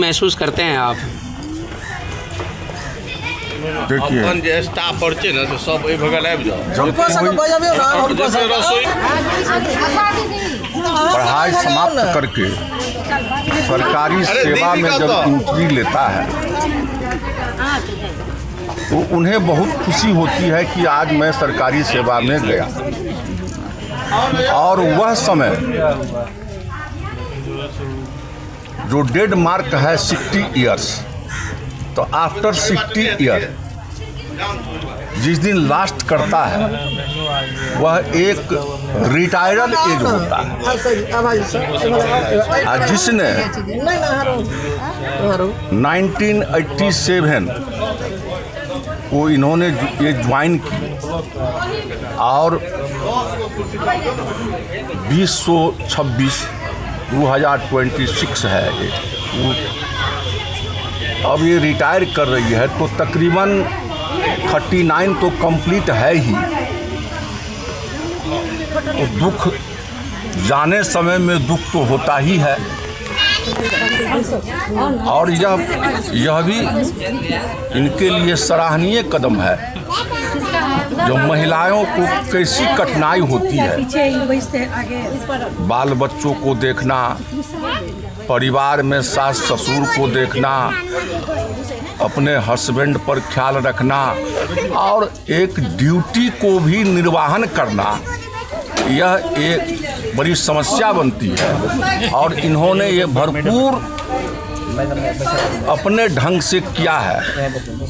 महसूस करते हैं आप? देखिए स्टाफ और सब बगल आबि जाओ, पढ़ाई समाप्त करके सरकारी सेवा में जब एंट्री लेता है तो उन्हें बहुत खुशी होती है कि आज मैं सरकारी सेवा में गया। और वह समय जो डेड मार्क है 60 इयर्स, तो आफ्टर 60 ईयर जिस दिन लास्ट करता है वह एक रिटायरल एज होता है। जिसने 1987 को इन्होंने ये ज्वाइन की और 2026 है ये, अब ये रिटायर कर रही है तो तकरीबन 39 तो कंप्लीट है ही। तो दुख जाने समय में दुख तो होता ही है। और यह भी इनके लिए सराहनीय कदम है जो महिलाओं को कैसी कठिनाई होती है, बाल बच्चों को देखना, परिवार में सास ससुर को देखना, अपने हस्बैंड पर ख्याल रखना और एक ड्यूटी को भी निर्वहन करना, यह एक बड़ी समस्या बनती है। और इन्होंने ये भरपूर अपने ढंग से किया है।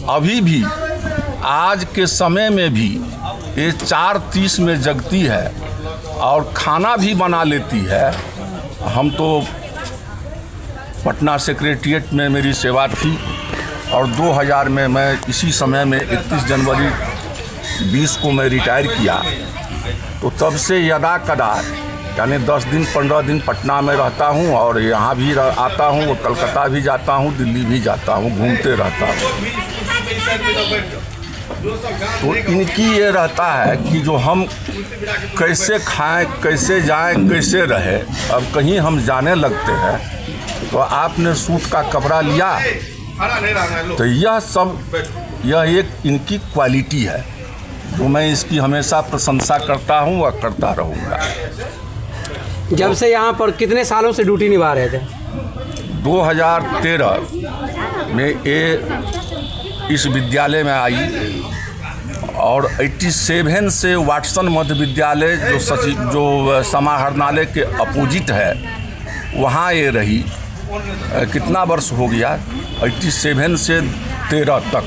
अभी भी आज के समय में भी ये 4:30 में जगती है और खाना भी बना लेती है। हम तो पटना सेक्रेटरिएट में मेरी सेवा थी और 2000 में मैं इसी समय में 31 जनवरी 20 को मैं रिटायर किया। तो तब से यदा कदा यानी 10 दिन 15 दिन पटना में रहता हूँ और यहाँ भी आता हूँ और कलकत्ता भी जाता हूँ, दिल्ली भी जाता हूँ, घूमते रहता हूँ। तो इनकी ये रहता है कि जो हम कैसे खाएं, कैसे जाएं, कैसे रहे। अब कहीं हम जाने लगते हैं तो आपने सूट का कपड़ा लिया, तो यह एक इनकी क्वालिटी है जो मैं इसकी हमेशा प्रशंसा करता हूँ और करता रहूँगा। जब से यहाँ पर कितने सालों से ड्यूटी निभा रहे थे? 2013 में ये इस विद्यालय में आई और 87 से वाटसन मध्य विद्यालय जो समाहरणालय के अपोजिट है वहाँ ये रही। कितना वर्ष हो गया, 87 से 13 तक,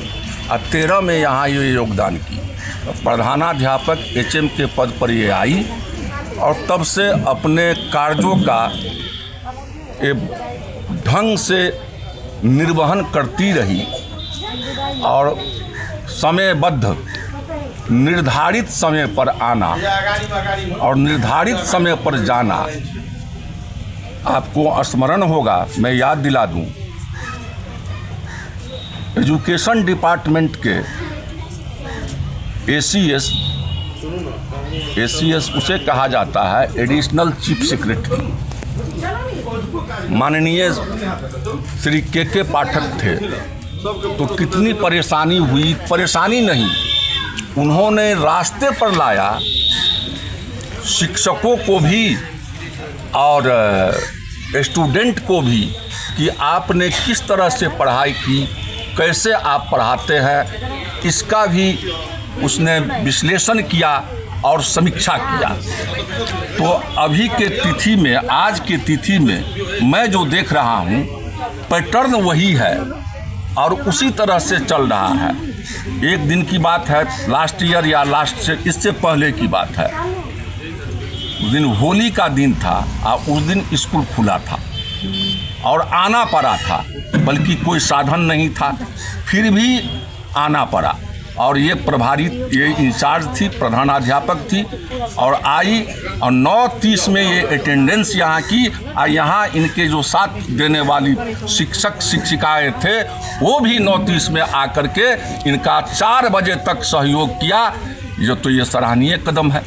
और 13 में यहाँ ये योगदान की। प्रधानाध्यापक HM के पद पर ये आई और तब से अपने कार्यों का ढंग से निर्वहन करती रही और समयबद्ध निर्धारित समय पर आना और निर्धारित समय पर जाना। आपको स्मरण होगा, मैं याद दिला दूं, एजुकेशन डिपार्टमेंट के ACS उसे कहा जाता है एडिशनल चीफ सेक्रेटरी, माननीय श्री के पाठक थे। तो कितनी परेशानी हुई, परेशानी नहीं, उन्होंने रास्ते पर लाया शिक्षकों को भी और स्टूडेंट को भी कि आपने किस तरह से पढ़ाई की, कैसे आप पढ़ाते हैं, इसका भी उसने विश्लेषण किया और समीक्षा किया। तो अभी के तिथि में, आज के तिथि में मैं जो देख रहा हूँ पैटर्न वही है और उसी तरह से चल रहा है। एक दिन की बात है, लास्ट ईयर या लास्ट से इससे पहले की बात है, उस दिन होली का दिन था और उस दिन स्कूल खुला था और आना पड़ा था, बल्कि कोई साधन नहीं था, फिर भी आना पड़ा। और ये प्रभारी, ये इंचार्ज थी, प्रधानाध्यापक थी और आई और 9:30 में ये अटेंडेंस यहाँ की। और यहाँ इनके जो साथ देने वाली शिक्षक शिक्षिकाएं थे वो भी 9:30 में आकर के इनका 4 बजे तक सहयोग किया। ये सराहनीय कदम है।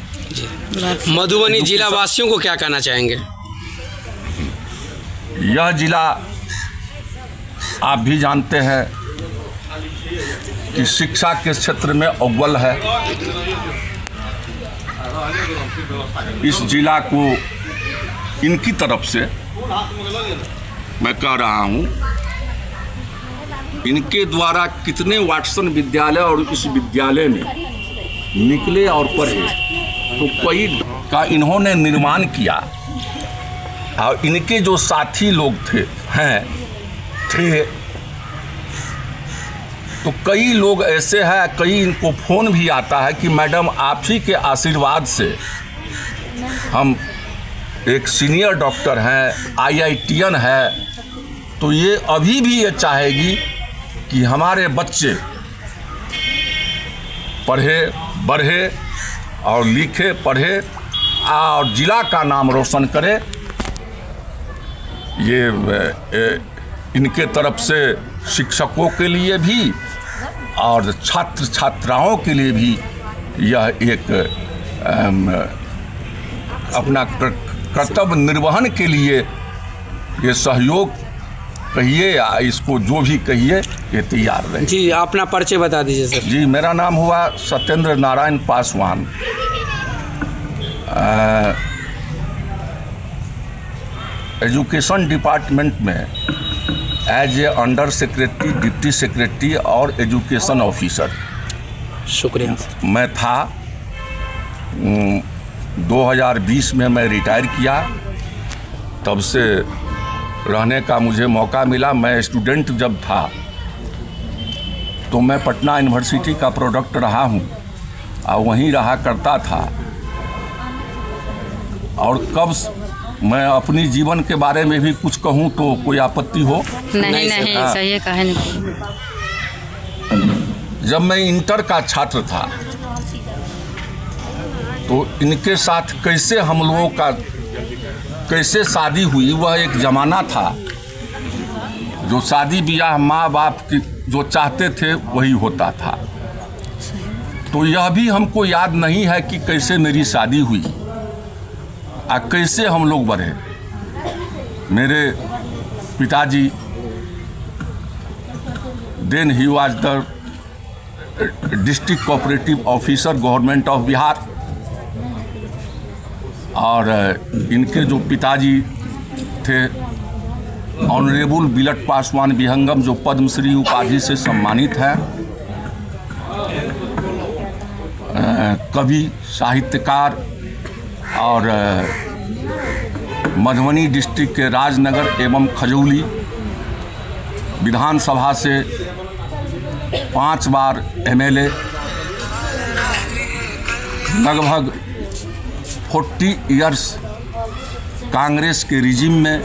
मधुबनी जिला वासियों को क्या कहना चाहेंगे? यह जिला आप भी जानते हैं कि शिक्षा के क्षेत्र में अव्वल है। इस जिला को इनकी तरफ से मैं कह रहा हूँ, इनके द्वारा कितने वाटसन विद्यालय और इस विद्यालय में निकले और पढ़े, तो कई का इन्होंने निर्माण किया। और इनके जो साथी लोग थे तो कई लोग ऐसे हैं, कई इनको फ़ोन भी आता है कि मैडम आप ही के आशीर्वाद से हम एक सीनियर डॉक्टर हैं, IITN है, तो ये अभी भी ये चाहेगी कि हमारे बच्चे पढ़े बढ़े और लिखे पढ़े और ज़िला का नाम रोशन करे। ये इनके तरफ से शिक्षकों के लिए भी और छात्र छात्राओं के लिए भी यह एक अपना कर्तव्य निर्वहन के लिए ये सहयोग कहिए या इसको जो भी कहिए ये तैयार रहे। जी अपना परिचय बता दीजिए सर। जी मेरा नाम हुआ सत्येंद्र नारायण पासवान। एजुकेशन डिपार्टमेंट में as a under secretary, deputy secretary और एजुकेशन ऑफिसर शुक्रिया मैं था। 2020 में मैं रिटायर किया, तब से रहने का मुझे मौका मिला। मैं स्टूडेंट जब था तो मैं पटना यूनिवर्सिटी का प्रोडक्ट रहा हूँ और वहीं रहा करता था। और कब मैं अपनी जीवन के बारे में भी कुछ कहूँ तो कोई आपत्ति हो? नहीं सही है, कहे नहीं। जब मैं इंटर का छात्र था तो इनके साथ कैसे हम लोगों का कैसे शादी हुई, वह एक ज़माना था जो शादी ब्याह माँ बाप की जो चाहते थे वही होता था। तो यह भी हमको याद नहीं है कि कैसे मेरी शादी हुई और कैसे हम लोग बढ़े। मेरे पिताजी देन ही was the district cooperative officer government of Bihar, और इनके जो पिताजी थे ऑनरेबल बिलट पासवान विहंगम, जो पद्मश्री उपाधि से सम्मानित हैं, कवि, साहित्यकार और मधुबनी डिस्ट्रिक्ट के राजनगर एवं खजौली विधानसभा से 5 बार MLA, लगभग 40 इयर्स कांग्रेस के रिजिम में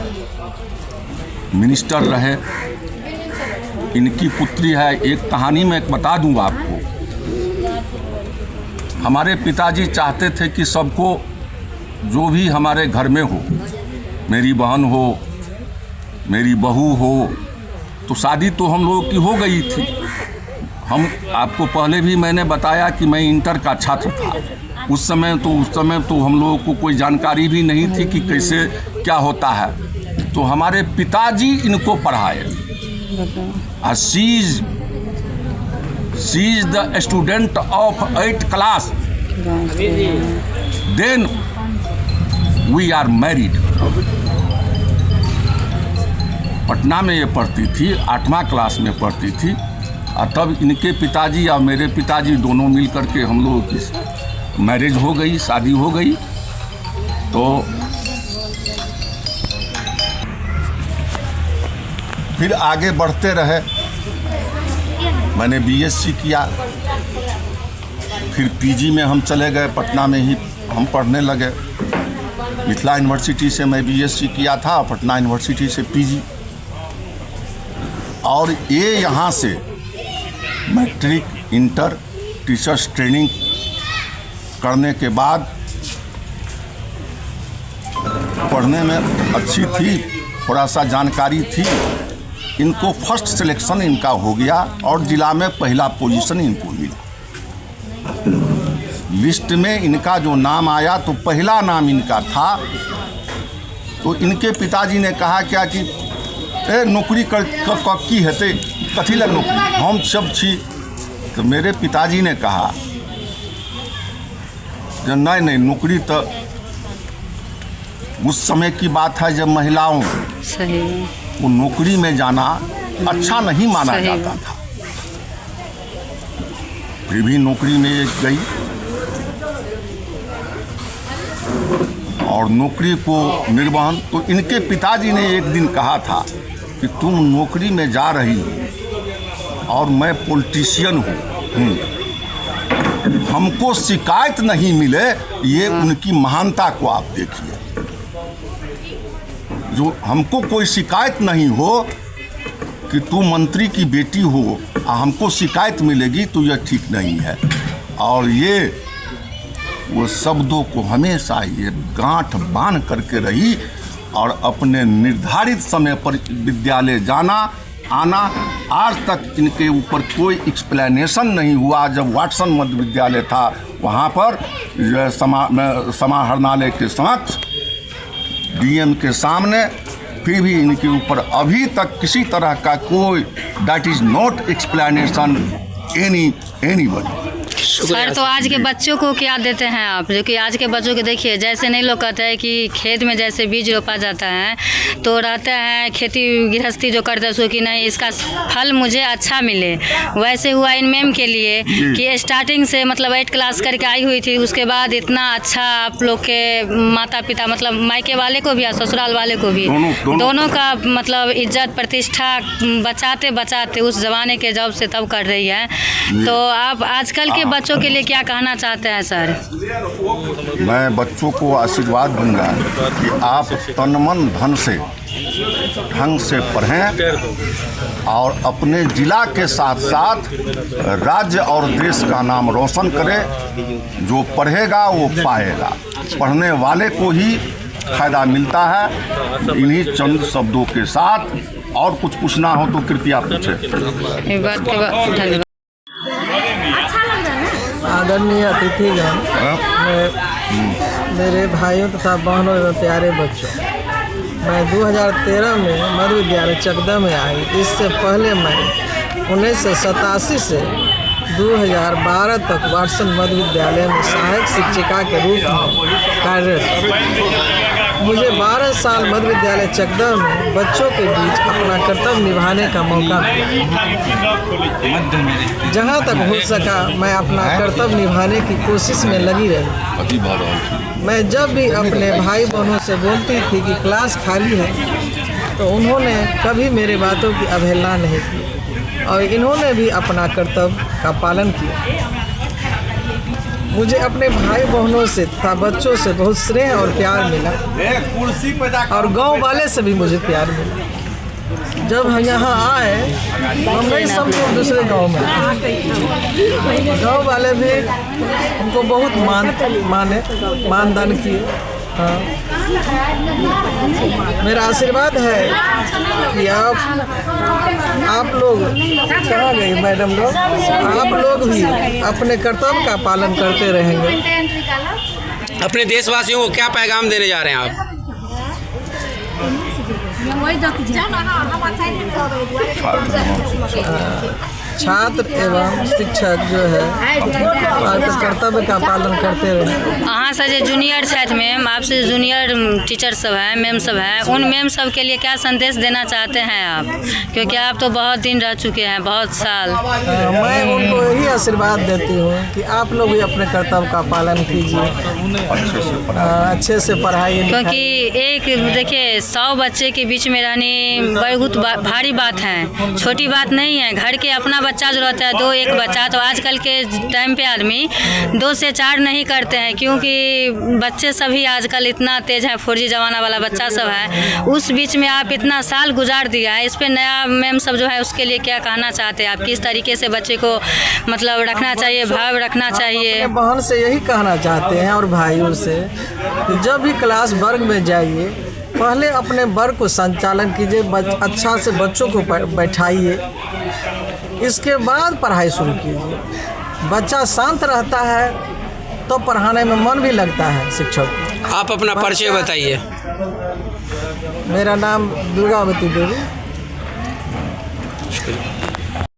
मिनिस्टर रहे। इनकी पुत्री है, एक कहानी मैं बता दूं आपको। हमारे पिताजी चाहते थे कि सबको जो भी हमारे घर में हो, मेरी बहन हो, मेरी बहू हो, तो शादी तो हम लोगों की हो गई थी। हम आपको पहले भी मैंने बताया कि मैं इंटर का छात्र था। उस समय तो हम लोगों को कोई जानकारी भी नहीं थी कि कैसे क्या होता है। तो हमारे पिताजी इनको पढ़ाए। She is the student of 8th class, then we are married. Patna में ये पढ़ती थी, 8वां क्लास में पढ़ती थी, और तब इनके पिताजी और मेरे पिताजी दोनों मिल करके हम लोगों की मैरिज हो गई, शादी हो गई। तो फिर आगे बढ़ते रहे। मैंने BSc किया, फिर PG में हम चले गए, पटना में ही हम पढ़ने लगे। मिथिला यूनिवर्सिटी से मैं BSc किया था, पटना यूनिवर्सिटी से PG। और ये यहाँ से मैट्रिक, इंटर, टीचर्स ट्रेनिंग करने के बाद पढ़ने में अच्छी थी, थोड़ा सा जानकारी थी। इनको फर्स्ट सिलेक्शन इनका हो गया और ज़िला में पहला पोजीशन इनको मिला। लिस्ट में इनका जो नाम आया तो पहला नाम इनका था। तो इनके पिताजी ने कहा क्या कि ए नौकरी कर की हेतै कथी लए नौकरी, हम सब छी। तो मेरे पिताजी ने कहा कि नहीं नहीं, नौकरी तो उस समय की बात है जब महिलाओं सही वो नौकरी में जाना अच्छा नहीं माना जाता था। फिर भी नौकरी में एक गई और नौकरी को निर्वहन। तो इनके पिताजी ने एक दिन कहा था कि तुम नौकरी में जा रही हो और मैं पॉलिटिशियन हूँ, हमको शिकायत नहीं मिले, ये उनकी महानता को आप देखिए। जो हमको कोई शिकायत नहीं हो कि तू मंत्री की बेटी हो और हमको शिकायत मिलेगी तो यह ठीक नहीं है। और ये वो शब्दों को हमेशा ये गांठ बांध करके रही और अपने निर्धारित समय पर विद्यालय जाना आना। आज तक इनके ऊपर कोई एक्सप्लेनेशन नहीं हुआ। जब वाटसन मध्य विद्यालय था वहाँ पर समाहरणालय के समक्ष डीएम के सामने, फिर भी इनके ऊपर अभी तक किसी तरह का कोई that is not explanation anybody. Sir, तो आज के बच्चों को क्या देते हैं आप, जो कि आज के बच्चों को देखिए, जैसे नहीं लोग कहते हैं कि खेत में जैसे बीज रोपा जाता है तो रहते हैं खेती गृहस्थी जो करते हैं उसको कि नहीं इसका फल मुझे अच्छा मिले, वैसे हुआ इन मैम के लिए कि स्टार्टिंग से मतलब 8 क्लास करके आई हुई थी, उसके बाद इतना अच्छा आप लोग के माता पिता मतलब मायके वाले को भी और ससुराल वाले को भी दोनों का मतलब इज्जत प्रतिष्ठा बचाते बचाते उस ज़माने के जब से तब कर रही है। तो आप आजकल के बच्चों के लिए क्या कहना चाहते हैं सर? मैं बच्चों को आशीर्वाद दूंगा कि आप तन मन धन से ढंग से पढ़ें और अपने जिला के साथ साथ राज्य और देश का नाम रोशन करें। जो पढ़ेगा वो पाएगा, पढ़ने वाले को ही फायदा मिलता है। इन्हीं चंद शब्दों के साथ और कुछ पूछना हो तो कृपया पूछें। आदरणीय अतिथिगण, मेरे भाइयों तथा बहनों एवं प्यारे बच्चों, मैं 2013 में मध्य विद्यालय चकदा में आई। इससे पहले मैं 1987 से 2012 तक वाटसन मध्य विद्यालय में सहायक शिक्षिका के रूप में कार्यरत। मुझे 12 साल मध्य विद्यालय चकदा में बच्चों के बीच अपना कर्तव्य निभाने का मौका मिला। जहाँ तक हो सका मैं अपना कर्तव्य निभाने की कोशिश में लगी रही। मैं जब भी अपने भाई बहनों से बोलती थी कि क्लास खाली है तो उन्होंने कभी मेरे बातों की अवहेलना नहीं की और इन्होंने भी अपना कर्तव्य का पालन किया। मुझे अपने भाई बहनों से तथा बच्चों से बहुत स्नेह और प्यार मिला और गांव वाले से भी मुझे प्यार मिला। जब हम यहाँ आए हम नहीं सब लोग दूसरे गांव में, गांव वाले भी हमको बहुत मानदान किए। हाँ, मेरा आशीर्वाद है कि आप लोग कहाँ गए मैडम लोग, आप लोग भी अपने कर्तव्य का पालन करते रहेंगे। अपने देशवासियों को क्या पैगाम देने जा रहे हैं आप? छात्र एवं शिक्षक जो है कर्तव्य का पालन करते रहे। अहाँ से जो जूनियर छात्र मैम, आपसे जूनियर टीचर सब है, मैम सब है, उन मैम सब के लिए क्या संदेश देना चाहते हैं आप, क्योंकि आप तो बहुत दिन रह चुके हैं, बहुत साल। मैं उनको यही आशीर्वाद देती हूँ कि आप लोग भी अपने कर्तव्य का पालन कीजिए, अच्छे से पढ़ाई, क्योंकि एक देखिए 100 बच्चे के बीच में रहने बहुत भारी बात है, छोटी बात नहीं है। घर के अपना बच्चा जो रहता है 2-1 बच्चा, तो आजकल के टाइम पे आदमी 2 से 4 नहीं करते हैं, क्योंकि बच्चे सभी आजकल इतना तेज है, 4G ज़माना वाला बच्चा सब है। उस बीच में आप इतना साल गुजार दिया है, इस पे नया मैम सब जो है उसके लिए क्या कहना चाहते हैं आप? किस तरीके से बच्चे को मतलब रखना चाहिए, भाव रखना चाहिए? बहन से यही कहना चाहते हैं और भाइयों से, जब भी क्लास वर्ग में जाइए पहले अपने वर्ग को संचालन कीजिए, अच्छा से बच्चों को बैठाइए, इसके बाद पढ़ाई शुरू कीजिए। बच्चा शांत रहता है तो पढ़ाने में मन भी लगता है शिक्षक। आप अपना परिचय बताइए। मेरा नाम दुर्गावती देवी, फिर